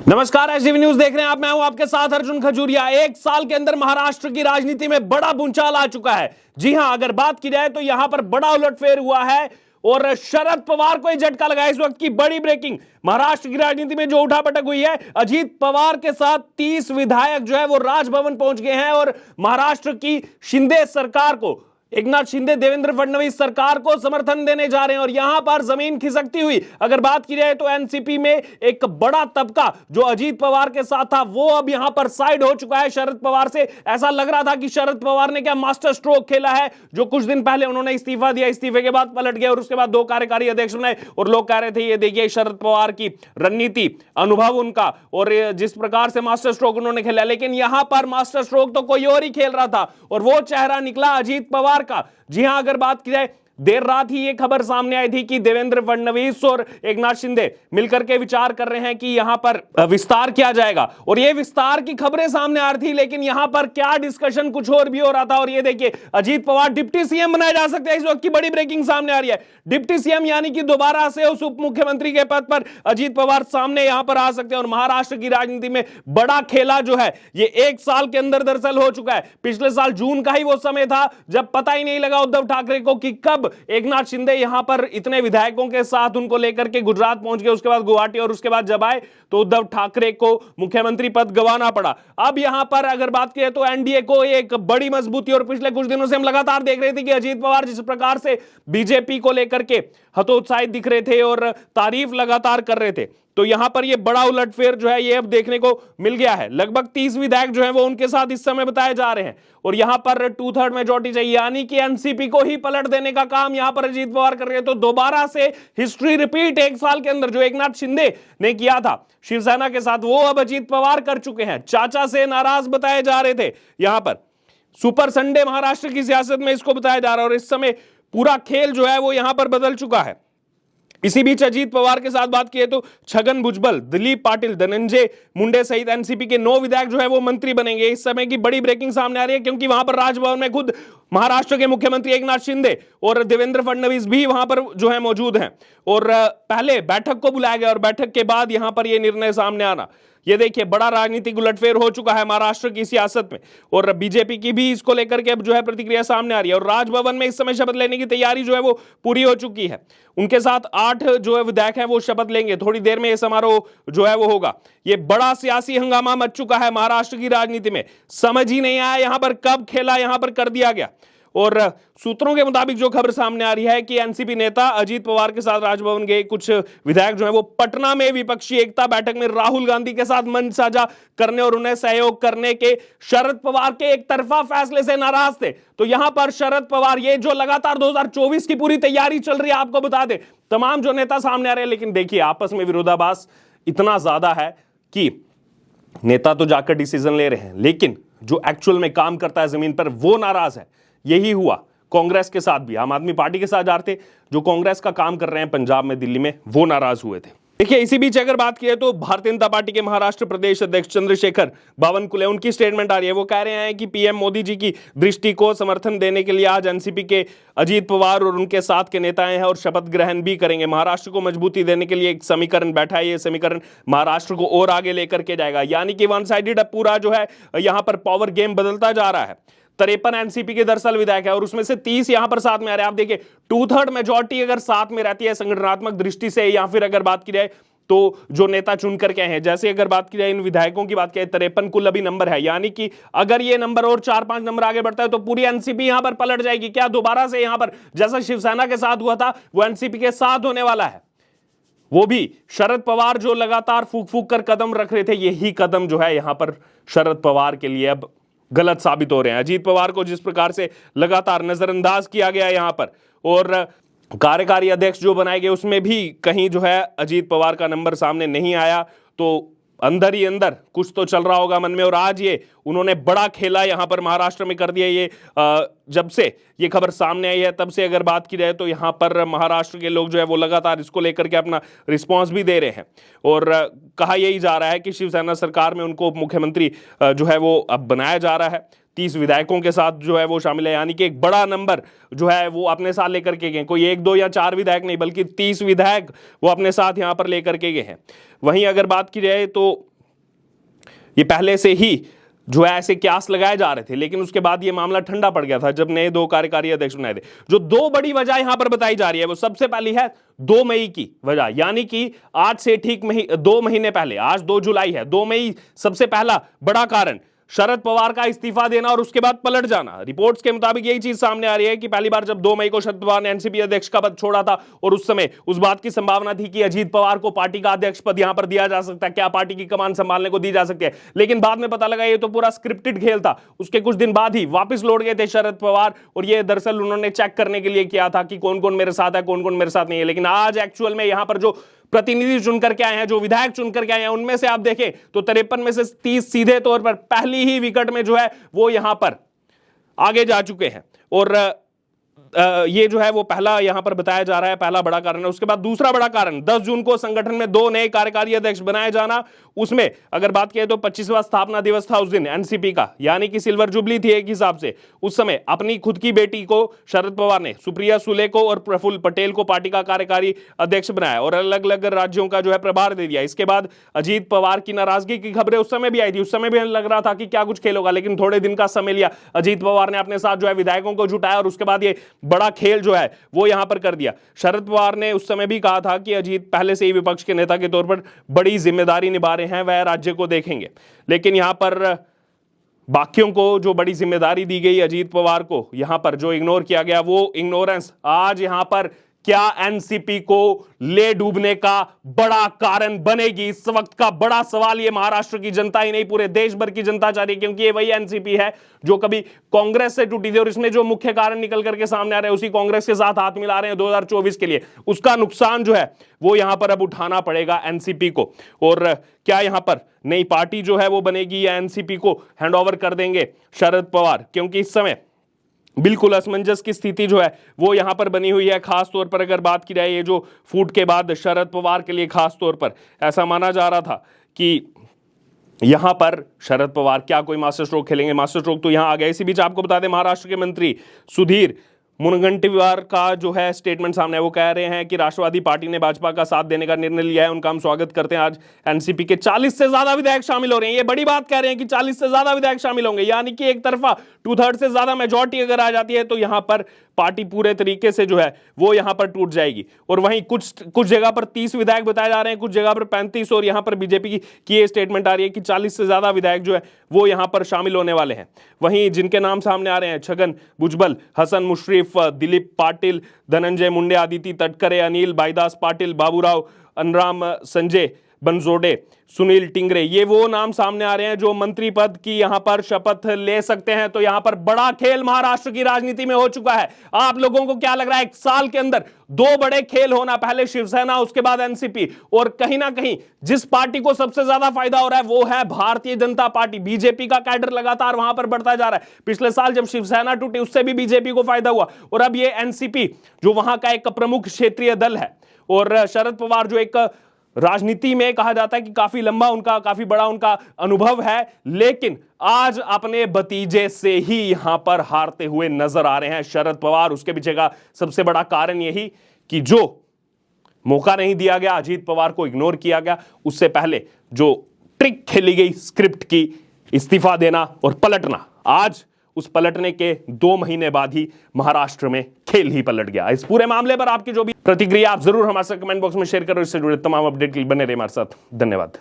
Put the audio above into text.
नमस्कार, SDV news देख रहे हैं आप। मैं हूं आपके साथ अर्जुन खजूरिया। एक साल के अंदर महाराष्ट्र की राजनीति में बड़ा भूचाल आ चुका है। जी हां, अगर बात की जाए तो यहां पर बड़ा उलटफेर हुआ है और शरद पवार को यह झटका लगा। इस वक्त की बड़ी ब्रेकिंग, महाराष्ट्र की राजनीति में जो उठापटक हुई है, अजीत पवार के साथ 30 विधायक जो है वो राजभवन पहुंच गए हैं और महाराष्ट्र की शिंदे सरकार को, एकनाथ शिंदे देवेंद्र फडणवीस सरकार को समर्थन देने जा रहे हैं। और यहां पर जमीन खिसकती हुई अगर बात की जाए तो एनसीपी में एक बड़ा तबका जो अजीत पवार के साथ था वो अब यहां पर साइड हो चुका है शरद पवार से। ऐसा लग रहा था कि शरद पवार ने क्या मास्टर स्ट्रोक खेला है, जो कुछ दिन पहले उन्होंने इस्तीफा दिया, इस्तीफे के बाद पलट गए और उसके बाद 2 कार्यकारी अध्यक्ष बनाए और लोग कह रहे थे ये देखिए शरद पवार की रणनीति, अनुभव उनका और जिस प्रकार से मास्टर स्ट्रोक उन्होंने खेला। लेकिन यहां पर मास्टर स्ट्रोक तो कोई और ही खेल रहा था और वो चेहरा निकला अजीत पवार का। जी हां, अगर बात की जाए, देर रात ही यह खबर सामने आई थी कि देवेंद्र फडणवीस और एकनाथ शिंदे मिलकर के विचार कर रहे हैं कि यहां पर विस्तार किया जाएगा और यह विस्तार की खबरें सामने आ रही थी। लेकिन यहां पर क्या डिस्कशन कुछ और भी हो रहा था। और ये देखिए, अजीत पवार डिप्टी सीएम बनाए जा सकते हैं। इस वक्त की बड़ी ब्रेकिंग सामने आ रही है। डिप्टी सीएम यानी कि दोबारा से उस उप मुख्यमंत्री के पद पर अजीत पवार सामने यहां पर आ सकते हैं। और महाराष्ट्र की राजनीति में बड़ा खेला जो है ये एक साल के अंदर दरअसल हो चुका है। पिछले साल जून का ही वो समय था जब पता ही नहीं लगा उद्धव ठाकरे को कि कब एकनाथ शिंदे यहां पर इतने विधायकों के साथ उनको लेकर के गुजरात पहुंच गए, उसके बाद गुवाहाटी, और उसके बाद जब आए तो उद्धव ठाकरे को मुख्यमंत्री पद गंवाना पड़ा। अब यहां पर अगर बात करें तो एनडीए को एक बड़ी मजबूती, और पिछले कुछ दिनों से हम लगातार देख रहे थे कि अजीत पवार जिस प्रकार से बीजेपी को लेकर के हतोत्साहित दिख रहे थे और तारीफ लगातार कर रहे थे, तो यहां पर यह बड़ा उलटफेर जो है ये अब देखने को मिल गया है। लगभग 30 विधायक जो है वो उनके साथ इस समय बताए जा रहे हैं और यहां पर 2/3 मेजॉरिटी चाहिए, यानी कि एनसीपी को ही पलट देने का काम यहां पर अजीत पवार कर रहे हैं। तो दोबारा से हिस्ट्री रिपीट, एक साल के अंदर जो एकनाथ शिंदे ने किया था शिवसेना के साथ, वो अब अजीत पवार कर चुके हैं। चाचा से नाराज बताए जा रहे थे, यहां पर सुपर संडे महाराष्ट्र की सियासत में इसको बताया जा रहा है और इस समय पूरा खेल जो है वो यहां पर बदल चुका है। इसी बीच अजीत पवार के साथ बात की तो छगन भुजबल, दिलीप पाटिल, धनंजय मुंडे सहित एनसीपी के 9 विधायक जो है वो मंत्री बनेंगे। इस समय की बड़ी ब्रेकिंग सामने आ रही है क्योंकि वहां पर राजभवन में खुद महाराष्ट्र के मुख्यमंत्री एकनाथ शिंदे और देवेंद्र फडणवीस भी वहां पर जो है मौजूद हैं और पहले बैठक को बुलाया गया और बैठक के बाद यहां पर यह निर्णय सामने आना। ये देखिए, बड़ा राजनीतिक उलटफेर हो चुका है महाराष्ट्र की सियासत में और बीजेपी की भी इसको लेकर के अब जो है प्रतिक्रिया सामने आ रही है और राजभवन में इस समय शपथ लेने की तैयारी जो है वो पूरी हो चुकी है। उनके साथ 8 जो है विधायक हैं वो शपथ लेंगे। थोड़ी देर में यह समारोह जो है वो होगा। ये बड़ा सियासी हंगामा मच चुका है महाराष्ट्र की राजनीति में। समझ ही नहीं आया यहां पर कब खेला यहां पर कर दिया गया। और सूत्रों के मुताबिक जो खबर सामने आ रही है कि एनसीपी नेता अजीत पवार के साथ राजभवन गए कुछ विधायक जो है वो पटना में विपक्षी एकता बैठक में राहुल गांधी के साथ मंच साझा करने और उन्हें सहयोग करने के शरद पवार के एक तरफा फैसले से नाराज थे। तो यहां पर शरद पवार, ये जो लगातार 2024 की पूरी तैयारी चल रही है, आपको बता दे तमाम जो नेता सामने आ रहे हैं, लेकिन देखिए आपस में विरोधाभास इतना ज्यादा है कि नेता तो जाकर डिसीजन ले रहे हैं लेकिन जो एक्चुअल में काम करता है जमीन पर वो नाराज है। यही हुआ कांग्रेस के साथ भी। आम आदमी पार्टी के साथ जा रहे थे, जो कांग्रेस का काम कर रहे हैं पंजाब में, दिल्ली में, वो नाराज हुए थे। देखिए, इसी बीच अगर बात की तो भारतीय जनता पार्टी के महाराष्ट्र प्रदेश अध्यक्ष चंद्रशेखर बावनकुले, उनकी स्टेटमेंट आ रही है। वो कह रहे हैं कि पीएम मोदी जी की दृष्टि को समर्थन देने के लिए आज एनसीपी के अजीत पवार और उनके साथ के नेता हैं और शपथ ग्रहण भी करेंगे। महाराष्ट्र को मजबूती देने के लिए एक समीकरण बैठा है। ये समीकरण महाराष्ट्र को और आगे लेकर के जाएगा, यानी कि वन साइडेड पूरा जो है यहां पर पावर गेम बदलता जा रहा है। 53 एनसीपी के दरअसल विधायक है और उसमें से 30 यहां पर साथ में आ रहे हैं। आप देखिए, 2/3 मेजॉरिटी अगर साथ में रहती है संगठनात्मक दृष्टि से, या फिर अगर बात की जाए तो जो नेता चुन करके हैं, जैसे अगर बात की जाए इन विधायकों की बात की जाए, 53 कुल अभी नंबर है, यानी कि अगर ये नंबर और 4-5 नंबर आगे बढ़ता है तो पूरी एनसीपी यहां पर पलट जाएगी। क्या दोबारा से यहां पर जैसा शिवसेना के साथ हुआ था वो एनसीपी के साथ होने वाला है? वो भी शरद पवार जो लगातार फूक फूक कर कदम रख रहे थे, यही कदम जो है यहां पर शरद पवार के लिए अब गलत साबित हो रहे हैं। अजीत पवार को जिस प्रकार से लगातार नजरअंदाज किया गया यहां पर और कार्यकारी अध्यक्ष जो बनाए गए उसमें भी कहीं जो है अजीत पवार का नंबर सामने नहीं आया, तो अंदर ही अंदर कुछ तो चल रहा होगा मन में। और आज ये उन्होंने बड़ा खेला यहां पर महाराष्ट्र में कर दिया। ये जब से ये खबर सामने आई है तब से अगर बात की जाए तो यहां पर महाराष्ट्र के लोग जो है वो लगातार इसको लेकर के अपना रिस्पांस भी दे रहे हैं और कहा यही जा रहा है कि शिवसेना सरकार में उनको उप मुख्यमंत्री जो है वो अब बनाया जा रहा है। 30 विधायकों के साथ जो है वो शामिल है, यानी कि एक बड़ा नंबर जो है वो अपने साथ लेकर के गए। कोई 1, 2 या 4 विधायक नहीं, बल्कि 30 विधायक वो अपने साथ यहां पर लेकर के गए हैं। वहीं अगर बात की जाए तो ये पहले से ही जो है ऐसे क्यास लगाए जा रहे थे, लेकिन उसके बाद ये मामला ठंडा पड़ गया था जब नए 2 कार्यकारी अध्यक्ष बनाए थे। जो 2 बड़ी वजह यहां पर बताई जा रही है वो सबसे पहली है 2 मई की वजह, यानी कि आज से ठीक 2 महीने पहले, आज 2 जुलाई है, 2 मई सबसे पहला बड़ा कारण शरद पवार का इस्तीफा देना और उसके बाद पलट जाना। रिपोर्ट्स के मुताबिक यही चीज सामने आ रही है कि पहली बार जब 2 मई को शरद पवार ने एनसीपी अध्यक्ष का पद छोड़ा था और उस समय उस बात की संभावना थी कि अजीत पवार को पार्टी का अध्यक्ष पद यहां पर दिया जा सकता है, क्या पार्टी की कमान संभालने को दी जा सकती है, लेकिन बाद में पता लगा ये तो पूरा स्क्रिप्टेड खेल था। उसके कुछ दिन बाद ही वापस लौट गए थे शरद पवार और ये दरअसल उन्होंने चेक करने के लिए किया था कि कौन कौन मेरे साथ है, कौन कौन मेरे साथ नहीं है। लेकिन आज एक्चुअल में यहां पर जो प्रतिनिधि चुन करके आए हैं, जो विधायक चुन करके आए हैं, उनमें से आप देखें तो 53 में से 30 सीधे तौर पर पहली ही विकेट में जो है वो यहां पर आगे जा चुके हैं। और ये जो है वो पहला यहां पर बताया जा रहा है, पहला बड़ा कारण है। उसके बाद दूसरा बड़ा कारण 10 जून को संगठन में 2 नए कार्यकारी अध्यक्ष बनाए जाना। उसमें अगर बात करें तो 25वां स्थापना दिवस था उस दिन एनसीपी का, यानी कि सिल्वर जुबली थी एक हिसाब से। उस समय अपनी खुद की बेटी को शरद पवार ने सुप्रिया सुले को और प्रफुल्ल पटेल को पार्टी का कार्यकारी अध्यक्ष बनाया और अलग अलग राज्यों का जो है प्रभार दे दिया। इसके बाद अजीत पवार की नाराजगी की खबरें उस समय भी आई थी, उस समय भी लग रहा था कि क्या कुछ खेल होगा, लेकिन थोड़े दिन का समय लिया। अजीत पवार ने अपने साथ जो है विधायकों को जुटाया और उसके बाद ये बड़ा खेल जो है वो यहां पर कर दिया। शरद पवार ने उस समय भी कहा था कि अजीत पहले से ही विपक्ष के नेता के तौर पर बड़ी जिम्मेदारी निभा रहे हैं, वह राज्य को देखेंगे। लेकिन यहां पर बाकियों को जो बड़ी जिम्मेदारी दी गई अजीत पवार को, यहां पर जो इग्नोर किया गया, वो इग्नोरेंस आज यहां पर क्या एनसीपी को ले डूबने का बड़ा कारण बनेगी? इस वक्त का बड़ा सवाल ये महाराष्ट्र की जनता ही नहीं पूरे देश भर की जनता चाह रही है, क्योंकि ये वही एनसीपी है जो कभी कांग्रेस से टूटी थी और इसमें जो मुख्य कारण निकल करके सामने आ रहे हैं उसी कांग्रेस के साथ हाथ मिला रहे हैं 2024 के लिए। उसका नुकसान जो है वो यहां पर अब उठाना पड़ेगा एनसीपी को। और क्या यहां पर नई पार्टी जो है वो बनेगी या एनसीपी को हैंडओवर कर देंगे शरद पवार? क्योंकि इस समय बिल्कुल असमंजस की स्थिति जो है वो यहां पर बनी हुई है। खास तौर पर अगर बात की जाए ये जो फूट के बाद शरद पवार के लिए खास तौर पर ऐसा माना जा रहा था कि यहां पर शरद पवार क्या कोई मास्टर स्ट्रोक खेलेंगे, मास्टर स्ट्रोक तो यहां आ गया। इसी बीच आपको बता दें महाराष्ट्र के मंत्री सुधीर मुनगंटीवार का जो है स्टेटमेंट सामने है। वो कह रहे हैं कि राष्ट्रवादी पार्टी ने भाजपा का साथ देने का निर्णय लिया है, उनका हम स्वागत करते हैं। आज एनसीपी के 40 से ज्यादा विधायक शामिल हो रहे हैं। ये बड़ी बात कह रहे हैं कि 40 से ज्यादा विधायक शामिल होंगे, यानी कि एक तरफा 2/3 से ज्यादा मेजॉरिटी अगर आ जाती है तो यहां पर पार्टी पूरे तरीके से जो है वो यहां पर टूट जाएगी। और वहीं कुछ जगह पर 30 विधायक बताए जा रहे हैं, कुछ जगह पर 35 और यहां पर बीजेपी की ये स्टेटमेंट आ रही है कि 40 से ज्यादा विधायक जो है वो यहां पर शामिल होने वाले हैं। वहीं जिनके नाम सामने आ रहे हैं छगन भुजबल, हसन मुश्रीफ, दिलीप पाटिल, धनंजय मुंडे, आदित्य तटकरे, अनिल बाईदास पाटिल, बाबूराव अनराम, संजय बनसोडे, सुनील टिंगरे, ये वो नाम सामने आ रहे हैं जो मंत्री पद की यहां पर शपथ ले सकते हैं। तो यहां पर बड़ा खेल महाराष्ट्र की राजनीति में हो चुका है। आप लोगों को क्या लग रहा है? एक साल के अंदर 2 बड़े खेल होना, पहले शिवसेना उसके बाद एनसीपी, और कहीं ना कहीं जिस पार्टी को सबसे ज्यादा फायदा हो रहा है वो है भारतीय जनता पार्टी। बीजेपी का कैडर लगातार वहां पर बढ़ता जा रहा है। पिछले साल जब शिवसेना टूटी उससे भी बीजेपी को फायदा हुआ, और अब ये एनसीपी जो वहां का एक प्रमुख क्षेत्रीय दल है, और शरद पवार जो एक राजनीति में कहा जाता है कि काफी लंबा उनका, काफी बड़ा उनका अनुभव है, लेकिन आज अपने भतीजे से ही यहां पर हारते हुए नजर आ रहे हैं शरद पवार। उसके पीछे का सबसे बड़ा कारण यही कि जो मौका नहीं दिया गया, अजीत पवार को इग्नोर किया गया, उससे पहले जो ट्रिक खेली गई स्क्रिप्ट की, इस्तीफा देना और पलटना, आज उस पलटने के 2 महीने बाद ही महाराष्ट्र में खेल ही पलट गया। इस पूरे मामले पर आपकी जो भी प्रतिक्रिया आप जरूर हमारे साथ कमेंट बॉक्स में शेयर करो। इससे जुड़े तमाम अपडेट के लिए बने रहे हमारे साथ। धन्यवाद।